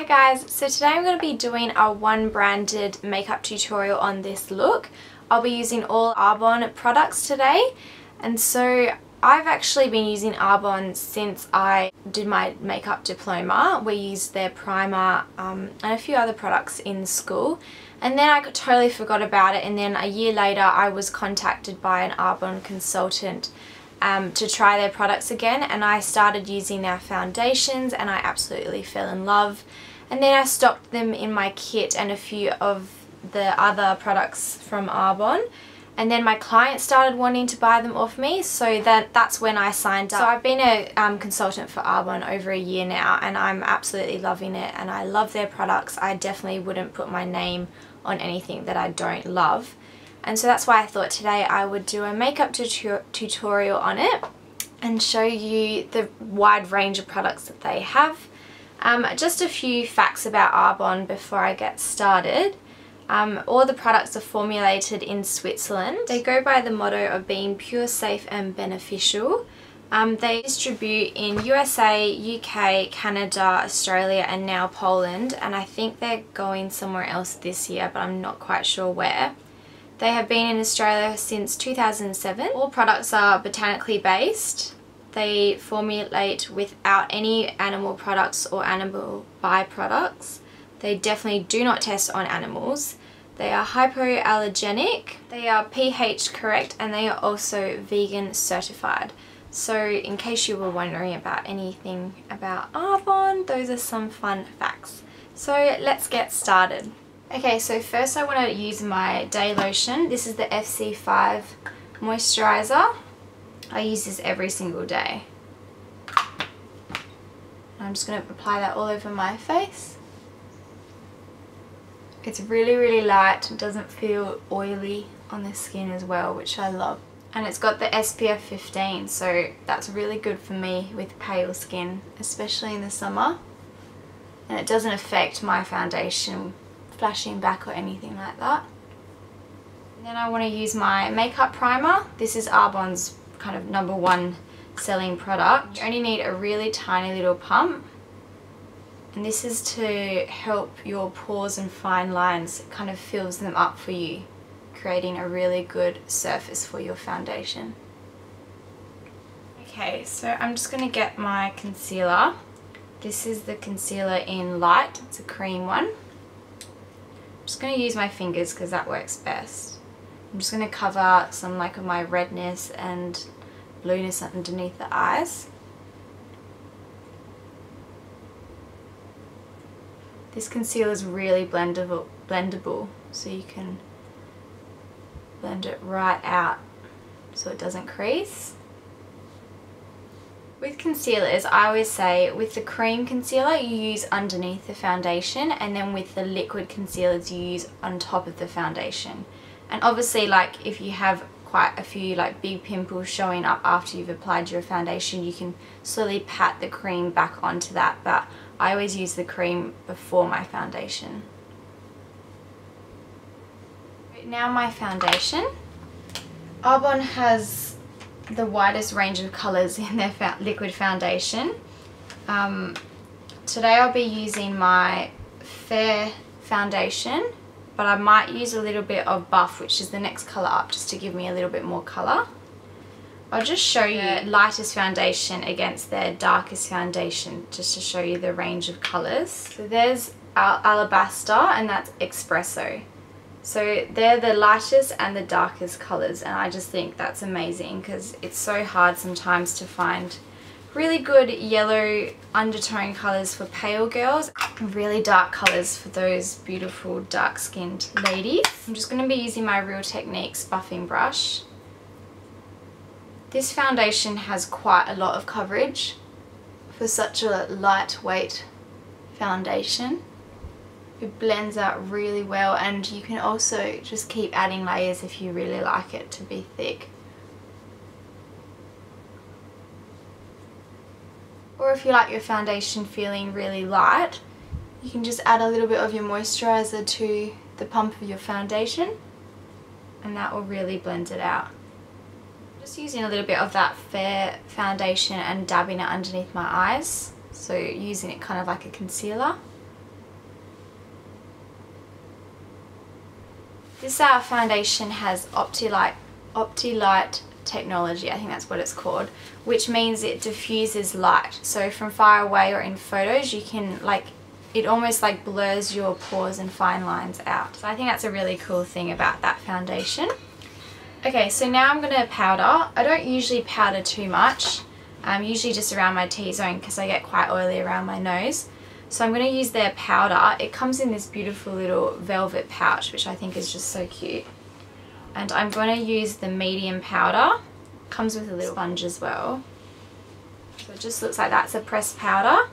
Hi guys, so today I'm going to be doing a one branded makeup tutorial on this look. I'll be using all Arbonne products today, and so I've actually been using Arbonne since I did my makeup diploma. We used their primer and a few other products in school, and then I totally forgot about it, and then a year later I was contacted by an Arbonne consultant to try their products again, and I started using their foundations and I absolutely fell in love. And then I stocked them in my kit and a few of the other products from Arbonne, and then my clients started wanting to buy them off me, so that's when I signed up. So I've been a consultant for Arbonne over a year now, and I'm absolutely loving it, and I love their products. I definitely wouldn't put my name on anything that I don't love. And so that's why I thought today I would do a makeup tutorial on it and show you the wide range of products that they have. Just a few facts about Arbonne before I get started. All the products are formulated in Switzerland. They go by the motto of being pure, safe and beneficial. They distribute in USA, UK, Canada, Australia and now Poland, and I think they're going somewhere else this year, but I'm not quite sure where. They have been in Australia since 2007. All products are botanically based. They formulate without any animal products or animal byproducts. They definitely do not test on animals. They are hypoallergenic, they are pH correct, and they are also vegan certified. So in case you were wondering about anything about Arbonne, those are some fun facts. So let's get started. Okay, so first I want to use my day lotion. This is the FC5 moisturiser. I use this every single day. I'm just going to apply that all over my face. It's really light, it doesn't feel oily on the skin as well, which I love. And it's got the SPF 15, so that's really good for me with pale skin, especially in the summer. And it doesn't affect my foundation flashing back or anything like that. And then I want to use my makeup primer. This is Arbonne's kind of #1 selling product. You only need a really tiny little pump, and this is to help your pores and fine lines. It kind of fills them up for you, creating a really good surface for your foundation. Okay, so I'm just going to get my concealer. This is the concealer in Light. It's a cream one. I'm just going to use my fingers because that works best. I'm just going to cover some of my redness and blueness underneath the eyes. This concealer is really blendable, so you can blend it right out so it doesn't crease. With concealers, I always say with the cream concealer you use underneath the foundation, and then with the liquid concealers you use on top of the foundation. And obviously, if you have quite a few big pimples showing up after you've applied your foundation, you can slowly pat the cream back onto that, but I always use the cream before my foundation. Now my foundation. Arbonne has the widest range of colours in their liquid foundation. Today I'll be using my Fair foundation, but I might use a little bit of Buff, which is the next colour up, just to give me a little bit more colour. I'll just show you the lightest foundation against their darkest foundation, just to show you the range of colours. So there's Alabaster, and that's Espresso. So they're the lightest and the darkest colours, and I just think that's amazing because it's so hard sometimes to find really good yellow undertone colours for pale girls, and really dark colours for those beautiful dark skinned ladies. I'm just going to be using my Real Techniques buffing brush. This foundation has quite a lot of coverage for such a lightweight foundation. It blends out really well, and you can also just keep adding layers if you really like it to be thick. Or if you like your foundation feeling really light, you can just add a little bit of your moisturiser to the pump of your foundation, and that will really blend it out. Just using a little bit of that Fair foundation and dabbing it underneath my eyes, so using it kind of like a concealer. This foundation has OptiLight technology, I think that's what it's called, which means it diffuses light. So from far away or in photos, you can it almost blurs your pores and fine lines out. So I think that's a really cool thing about that foundation. Okay, so now I'm going to powder. I don't usually powder too much, usually just around my T-zone because I get quite oily around my nose. So I'm going to use their powder. It comes in this beautiful little velvet pouch, which I think is just so cute. And I'm going to use the medium powder. Comes with a little sponge as well. So it just looks like that's a pressed powder.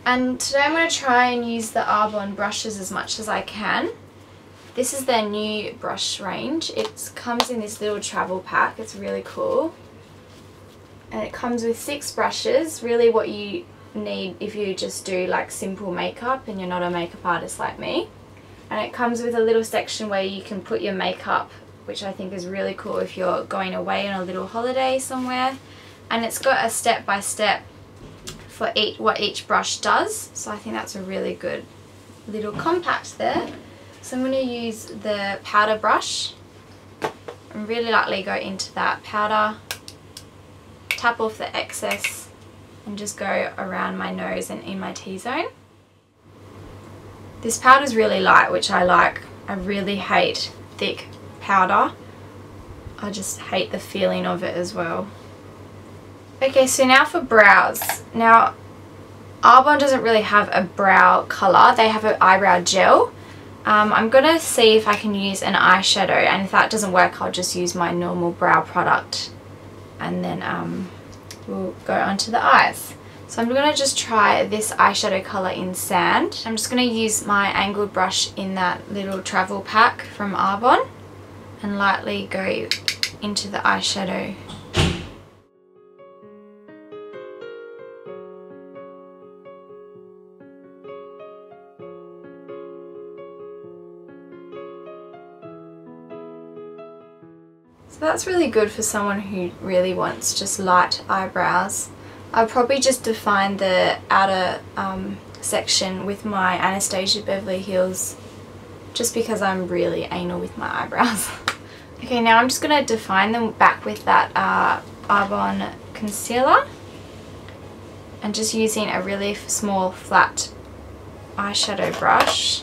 And today I'm going to try and use the Arbonne brushes as much as I can. This is their new brush range. It comes in this little travel pack. It's really cool. And it comes with 6 brushes. Really what you need if you just do simple makeup and you're not a makeup artist like me. And it comes with a little section where you can put your makeup, which I think is really cool if you're going away on a little holiday somewhere. And it's got a step-by-step for what each brush does. So I think that's a really good little compact there. So I'm going to use the powder brush and really lightly go into that powder, tap off the excess and just go around my nose and in my T-zone. This powder is really light, which I like. I really hate thick powder. I just hate the feeling of it as well. Okay, so now for brows. Now, Arbonne doesn't really have a brow colour. They have an eyebrow gel. I'm going to see if I can use an eyeshadow, and if that doesn't work I'll just use my normal brow product and then we'll go onto the eyes. So I'm going to just try this eyeshadow colour in Sand. I'm just going to use my angled brush in that little travel pack from Arbonne and lightly go into the eyeshadow. So that's really good for someone who really wants just light eyebrows. I'll probably just define the outer section with my Anastasia Beverly Hills just because I'm really anal with my eyebrows. Okay, now I'm just going to define them back with that Arbonne concealer and just using a really small flat eyeshadow brush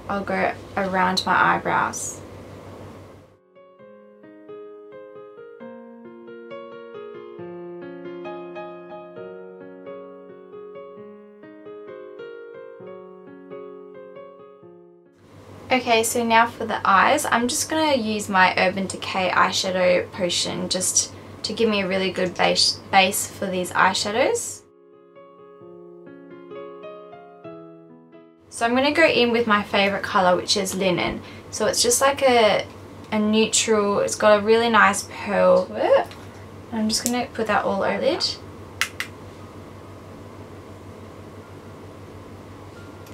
I'll go around my eyebrows. Okay, so now for the eyes, I'm just going to use my Urban Decay eyeshadow potion just to give me a really good base for these eyeshadows. So I'm going to go in with my favourite colour, which is Linen. So it's just like a neutral, it's got a really nice pearl to it. I'm just going to put that all over it.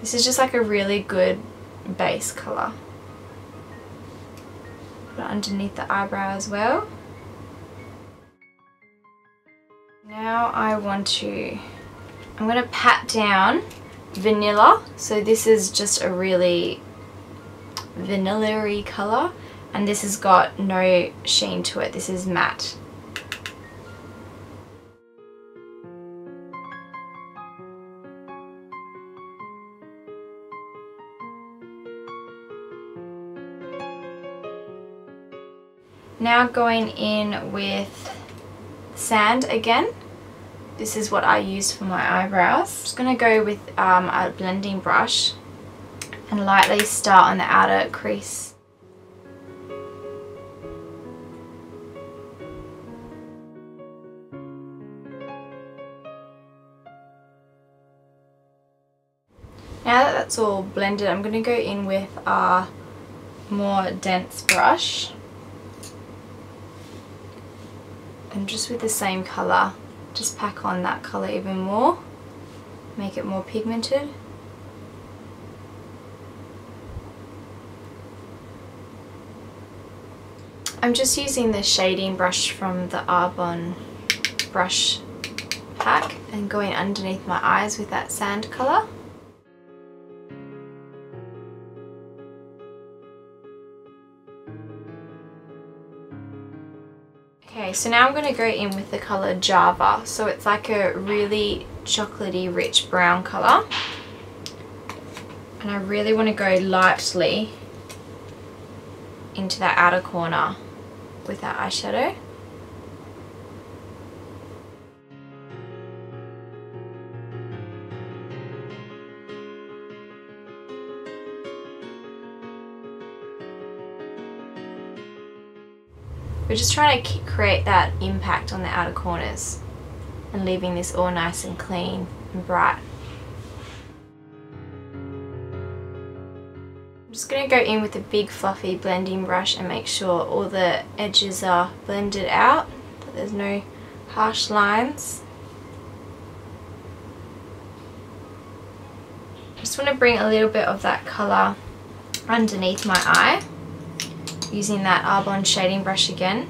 This is just like a really good base colour. Put it underneath the eyebrow as well. Now I'm going to pat down Vanilla. So this is just a really vanilla-y colour and this has got no sheen to it. This is matte. Now going in with Sand again. This is what I use for my eyebrows. I'm just going to go with a blending brush and lightly start on the outer crease. Now that that's all blended, I'm going to go in with a more dense brush. And just with the same colour, just pack on that colour even more, make it more pigmented. I'm just using the shading brush from the Arbonne brush pack and going underneath my eyes with that sand colour. Okay, so now I'm going to go in with the colour Java. So it's like a really chocolatey rich brown colour. And I really want to go lightly into that outer corner with that eyeshadow. We're just trying to create that impact on the outer corners and leaving this all nice and clean and bright. I'm just going to go in with a big fluffy blending brush and make sure all the edges are blended out, that there's no harsh lines. I just want to bring a little bit of that colour underneath my eye, using that Arbonne shading brush again.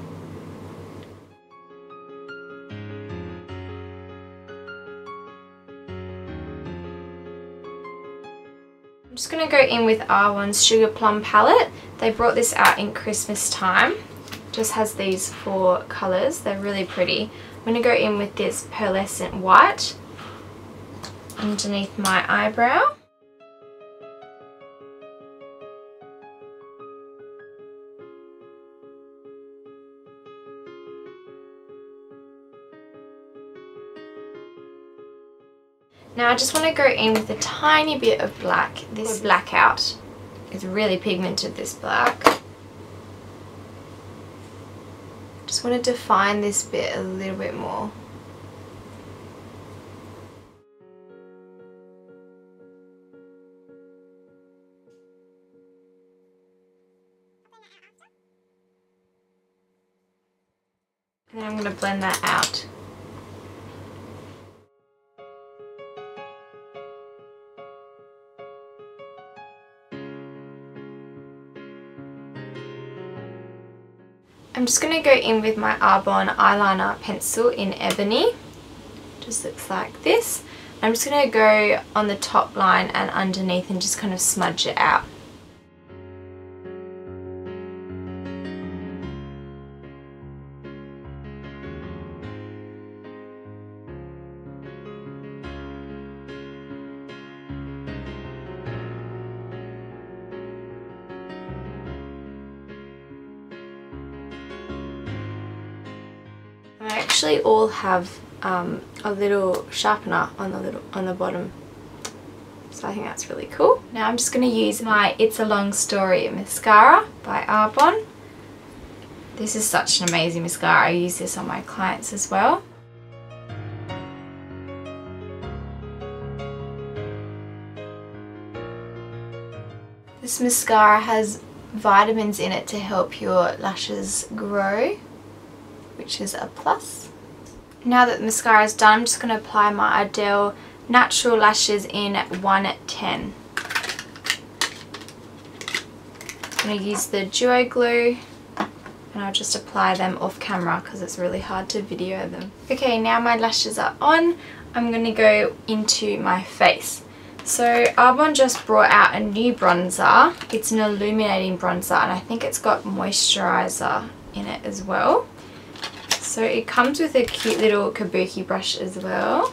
I'm just going to go in with Arbonne's Sugar Plum palette. They brought this out in Christmas time. Just has these 4 colours. They're really pretty. I'm going to go in with this pearlescent white underneath my eyebrow. Now I just want to go in with a tiny bit of black. This Blackout is really pigmented, this black. Just want to define this bit a little bit more. And then I'm going to blend that out. I'm just going to go in with my Arbonne eyeliner pencil in Ebony. Just looks like this. I'm just going to go on the top line and underneath and just kind of smudge it out. I actually all have a little sharpener on the bottom, so I think that's really cool. Now I'm just going to use my It's a Long Story mascara by Arbonne. This is such an amazing mascara. I use this on my clients as well. This mascara has vitamins in it to help your lashes grow, which is a plus. Now that the mascara is done, I'm just going to apply my Ardel Natural Lashes in 110. I'm going to use the Duo Glue and I'll just apply them off camera because it's really hard to video them. Okay, now my lashes are on. I'm going to go into my face. So Arbonne just brought out a new bronzer. It's an illuminating bronzer and I think it's got moisturiser in it as well. So it comes with a cute little kabuki brush as well,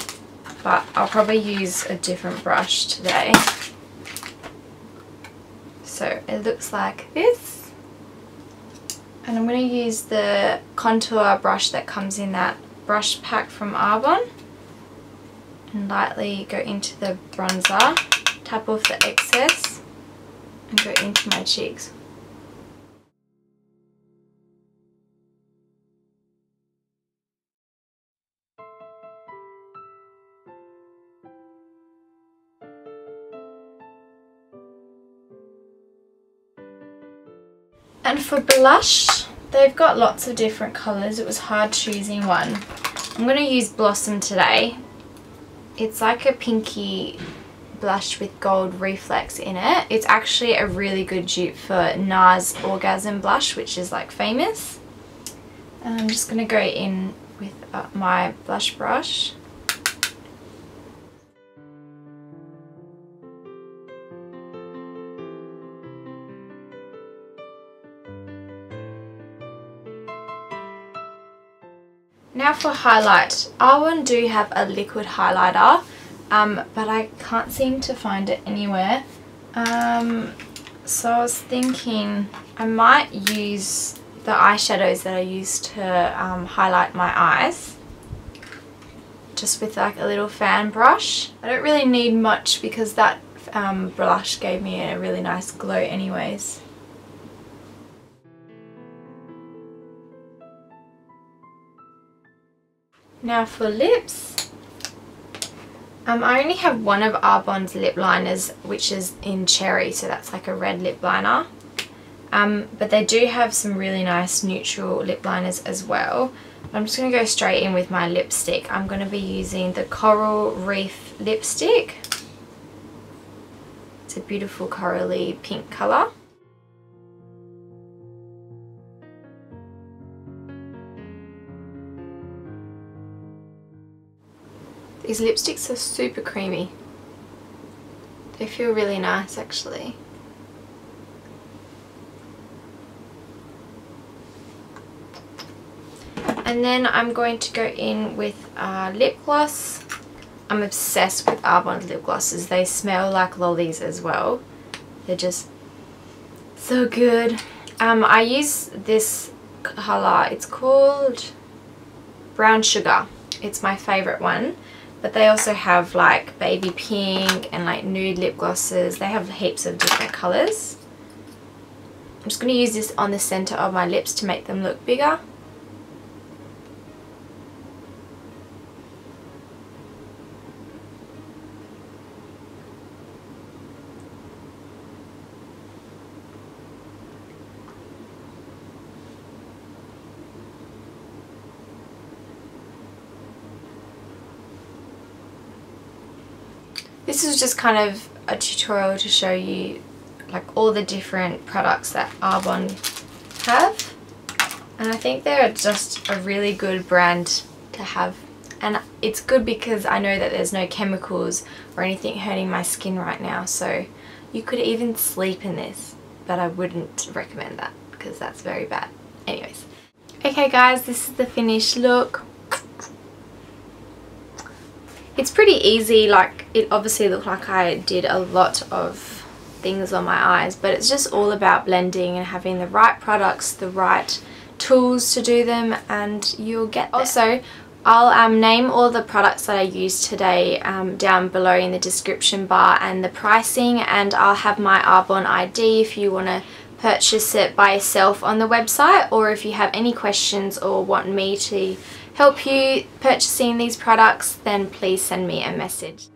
but I'll probably use a different brush today. So it looks like this. And I'm going to use the contour brush that comes in that brush pack from Arbonne and lightly go into the bronzer, tap off the excess and go into my cheeks. And for blush, they've got lots of different colours. It was hard choosing one. I'm going to use Blossom today. It's like a pinky blush with gold reflex in it. It's actually a really good dupe for NARS Orgasm blush, which is like famous. And I'm just going to go in with my blush brush. Now for highlight. Arbonne do have a liquid highlighter, but I can't seem to find it anywhere. So I was thinking I might use the eyeshadows that I use to highlight my eyes, just with like a little fan brush. I don't really need much because that blush gave me a really nice glow anyways. Now for lips. I only have one of Arbonne's lip liners, which is in Cherry, so that's like a red lip liner. But they do have some really nice neutral lip liners as well. I'm just going to go straight in with my lipstick. I'm going to be using the Coral Reef lipstick. It's a beautiful corally pink colour. These lipsticks are super creamy. They feel really nice actually. And then I'm going to go in with lip gloss. I'm obsessed with Arbonne's lip glosses. They smell like lollies as well. They're just so good. I use this colour. It's called Brown Sugar. It's my favourite one. But they also have like baby pink and like nude lip glosses. They have heaps of different colours. I'm just going to use this on the centre of my lips to make them look bigger. This is just kind of a tutorial to show you like all the different products that Arbonne have, and I think they're just a really good brand to have, and it's good because I know that there's no chemicals or anything hurting my skin right now, so you could even sleep in this, but I wouldn't recommend that because that's very bad. Anyways, okay guys, this is the finished look. It's pretty easy. Like, it obviously looked like I did a lot of things on my eyes, but it's just all about blending and having the right products, the right tools to do them, and you'll get there. Also, I'll name all the products that I used today down below in the description bar, and the pricing, and I'll have my Arbonne ID if you want to purchase it by yourself on the website, or if you have any questions or want me to help you purchasing these products, then please send me a message.